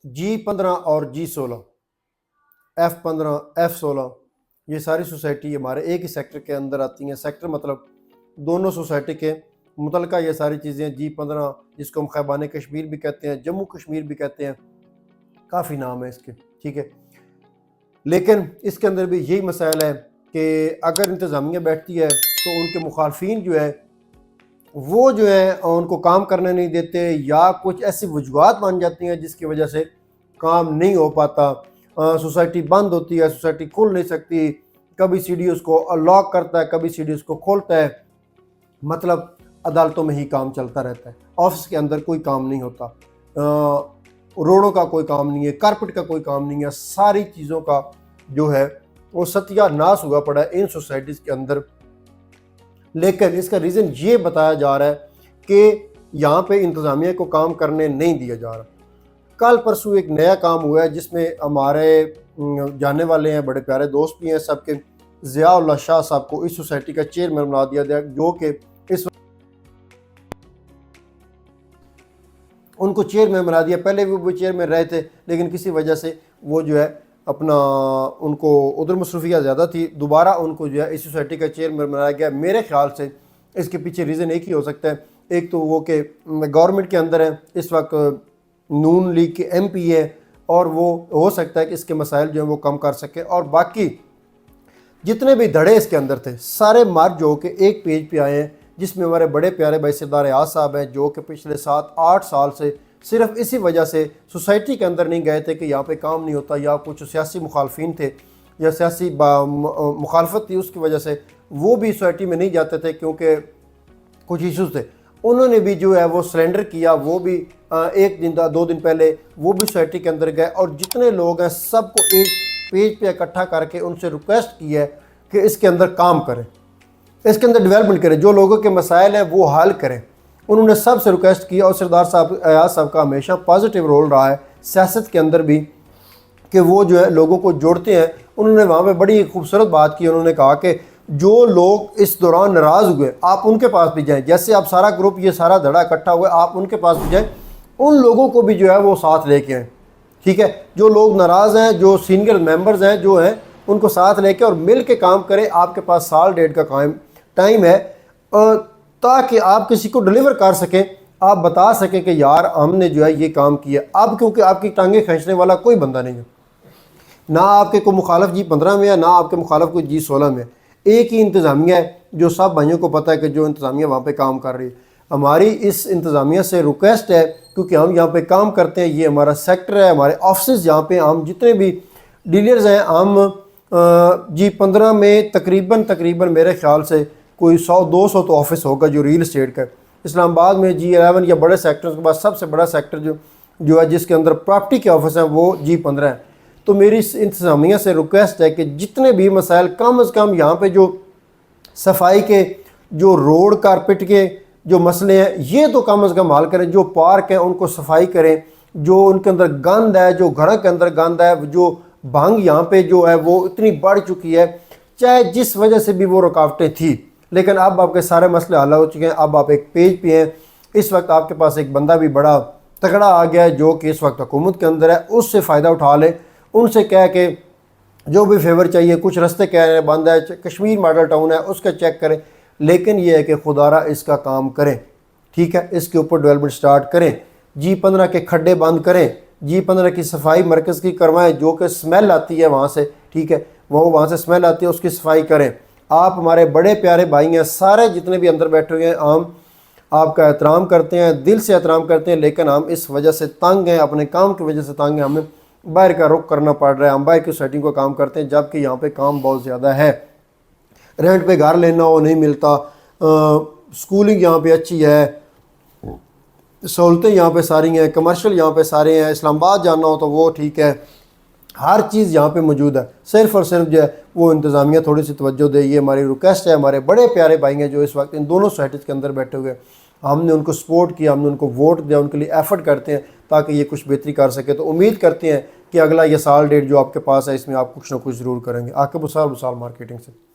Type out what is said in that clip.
G15 اور G16 F15 F16 یہ ساری سوسائٹی ہمارے ایک ہی سیکٹر کے اندر آتی ہیں. سیکٹر مطلب دونوں سوسائٹی کے متعلقہ یہ ساری چیزیں. G15 جس کو ہم خیبان کشمیر بھی کہتے ہیں, جموں کشمیر بھی کہتے ہیں, کافی نام ہے اس کے, ٹھیک ہے. لیکن اس کے اندر بھی یہی مسائل ہے کہ اگر انتظامیہ بیٹھتی ہے تو ان کے مخالفین جو ہے وہ جو ہے ان کو کام کرنے نہیں دیتے, یا کچھ ایسی وجوہات بن جاتی ہیں جس کی وجہ سے کام نہیں ہو پاتا. سوسائٹی بند ہوتی ہے, سوسائٹی کھل نہیں سکتی, کبھی سی ڈی اس کو لاک کرتا ہے, کبھی سی ڈی اس کو کھولتا ہے. مطلب عدالتوں میں ہی کام چلتا رہتا ہے, آفس کے اندر کوئی کام نہیں ہوتا, روڈوں کا کوئی کام نہیں ہے, کارپٹ کا کوئی کام نہیں ہے. ساری چیزوں کا جو ہے وہ ستیہ ناس ہوا پڑا ہے ان سوسائٹیز کے اندر. لیکن اس کا ریزن یہ بتایا جا رہا ہے کہ یہاں پہ انتظامیہ کو کام کرنے نہیں دیا جا رہا. کل پرسوں ایک نیا کام ہوا ہے جس میں ہمارے جانے والے ہیں, بڑے پیارے دوست بھی ہیں سب کے, ضیاء اللہ شاہ صاحب کو اس سوسائٹی کا چیئرمین بنا دیا گیا, جو کہ اس ان کو چیئرمین بنا دیا. پہلے بھی وہ چیئرمین رہے تھے لیکن کسی وجہ سے وہ جو ہے اپنا ان کو ادھر مصروفیات زیادہ تھی, دوبارہ ان کو جو ہے اس سوسائٹی کا چیئرمین بنایا گیا. میرے خیال سے اس کے پیچھے ریزن ایک ہی ہو سکتا ہے. ایک تو وہ کہ گورنمنٹ کے اندر ہے اس وقت, نون لیگ کے ایم پی ہے, اور وہ ہو سکتا ہے کہ اس کے مسائل جو ہیں وہ کم کر سکے. اور باقی جتنے بھی دھڑے اس کے اندر تھے سارے مرج ہو کے ایک پیج پہ آئے ہیں, جس میں ہمارے بڑے پیارے بھائی سردار ایاز صاحب ہیں, جو کہ پچھلے 7-8 سال سے صرف اسی وجہ سے سوسائٹی کے اندر نہیں گئے تھے کہ یہاں پہ کام نہیں ہوتا, یا کچھ سیاسی مخالفین تھے یا سیاسی مخالفت تھی, اس کی وجہ سے وہ بھی سوسائٹی میں نہیں جاتے تھے کیونکہ کچھ ایشوز تھے. انہوں نے بھی جو ہے وہ سرنڈر کیا, وہ بھی 1 دن 2 دن پہلے وہ بھی سوسائٹی کے اندر گئے, اور جتنے لوگ ہیں سب کو ایک پیج پہ اکٹھا کر کے ان سے ریکویسٹ کی ہے کہ اس کے اندر کام کریں, اس کے اندر ڈیولپمنٹ کریں, جو لوگوں کے مسائل ہیں وہ حل کریں. انہوں نے سب سے ریکویسٹ کیا, اور سردار صاحب ایاز صاحب کا ہمیشہ پازیٹیو رول رہا ہے سیاست کے اندر بھی کہ وہ جو ہے لوگوں کو جوڑتے ہیں. انہوں نے وہاں پہ بڑی خوبصورت بات کی, انہوں نے کہا کہ جو لوگ اس دوران ناراض ہوئے آپ ان کے پاس بھی جائیں, جیسے آپ سارا گروپ یہ سارا دھڑا اکٹھا ہوئے آپ ان کے پاس بھی جائیں, ان لوگوں کو بھی جو ہے وہ ساتھ لے کے آئیں, ٹھیک ہے. جو لوگ ناراض ہیں, جو سینئر ممبرز ہیں جو ہیں, ان کو ساتھ لے کے اور مل کے کام کریں. آپ کے پاس سال ڈیڑھ کا ٹائم ہے تاکہ آپ کسی کو ڈیلیور کر سکیں, آپ بتا سکیں کہ یار ہم نے جو ہے یہ کام کیا. اب کیونکہ آپ کی ٹانگیں کھینچنے والا کوئی بندہ نہیں ہے, نہ آپ کے کوئی مخالف G15 میں ہے, نہ آپ کے مخالف کوئی G16 میں ہے. ایک ہی انتظامیہ ہے جو سب بھائیوں کو پتہ ہے کہ جو انتظامیہ وہاں پہ کام کر رہی ہے. ہماری اس انتظامیہ سے ریکویسٹ ہے کیونکہ ہم یہاں پہ کام کرتے ہیں, یہ ہمارا سیکٹر ہے, ہمارے آفسز یہاں پہ ہم جتنے بھی ڈیلرز ہیں ہم G15 میں تقریباً میرے خیال سے کوئی 100-200 تو آفس ہوگا جو ریل اسٹیٹ کا ہے. اسلام آباد میں G11 یا بڑے سیکٹرز کے بعد سب سے بڑا سیکٹر جو ہے جس کے اندر پراپرٹی کے آفس ہیں وہ G15 ہے. تو میری اس انتظامیہ سے ریکویسٹ ہے کہ جتنے بھی مسائل کم از کم یہاں پہ جو صفائی کے, جو روڈ کارپٹ کے جو مسئلے ہیں یہ تو کم از کم حل کریں. جو پارک ہیں ان کو صفائی کریں, جو ان کے اندر گند ہے, جو گھروں کے اندر گند ہے, جو بھنگ یہاں پہ جو ہے وہ اتنی بڑھ چکی ہے, چاہے جس وجہ سے بھی وہ رکاوٹیں تھیں, لیکن اب آپ کے سارے مسئلے حل ہو چکے ہیں. اب آپ ایک پیج پہ ہیں. اس وقت آپ کے پاس ایک بندہ بھی بڑا تگڑا آ گیا ہے جو کہ اس وقت حکومت کے اندر ہے, اس سے فائدہ اٹھا لیں. ان سے کہہ کے جو بھی فیور چاہیے, کچھ رستے کہہ رہے ہیں بند ہے, کشمیر ماڈل ٹاؤن ہے اس کا چیک کریں, لیکن یہ ہے کہ خدا را اس کا کام کریں, ٹھیک ہے. اس کے اوپر ڈیولپمنٹ سٹارٹ کریں, G15 کے کھڈے بند کریں, G15 کی صفائی مرکز کی کروائیں, جو کہ سمیل آتی ہے وہاں سے, ٹھیک ہے, وہ وہاں سے سمیل آتی ہے اس کی صفائی کریں. آپ ہمارے بڑے پیارے بھائی ہیں, سارے جتنے بھی اندر بیٹھے ہوئے ہیں, ہم آپ کا احترام کرتے ہیں, دل سے احترام کرتے ہیں, لیکن ہم اس وجہ سے تنگ ہیں, اپنے کام کی وجہ سے تنگ ہیں, ہمیں باہر کا رخ کرنا پڑ رہا ہے. ہم باہر کی سیٹنگ کو کام کرتے ہیں جبکہ یہاں پہ کام بہت زیادہ ہے. رینٹ پہ گھر لینا ہو نہیں ملتا, سکولنگ یہاں پہ اچھی ہے, سہولتیں یہاں پہ ساری ہیں, کمرشل یہاں پہ سارے ہیں, اسلام آباد جانا ہو تو وہ ٹھیک ہے, ہر چیز یہاں پہ موجود ہے. صرف اور صرف جو ہے وہ انتظامیہ تھوڑی سی توجہ دے, یہ ہماری ریکویسٹ ہے. ہمارے بڑے پیارے بھائی ہیں جو اس وقت ان دونوں سوسائٹیز کے اندر بیٹھے ہوئے ہیں, ہم نے ان کو سپورٹ کیا, ہم نے ان کو ووٹ دیا, ان کے لیے ایفرٹ کرتے ہیں تاکہ یہ کچھ بہتری کر سکے. تو امید کرتے ہیں کہ اگلا یہ سال ڈیٹ جو آپ کے پاس ہے اس میں آپ کچھ نہ کچھ ضرور کریں گے. عاقب وصال مارکیٹنگ سے.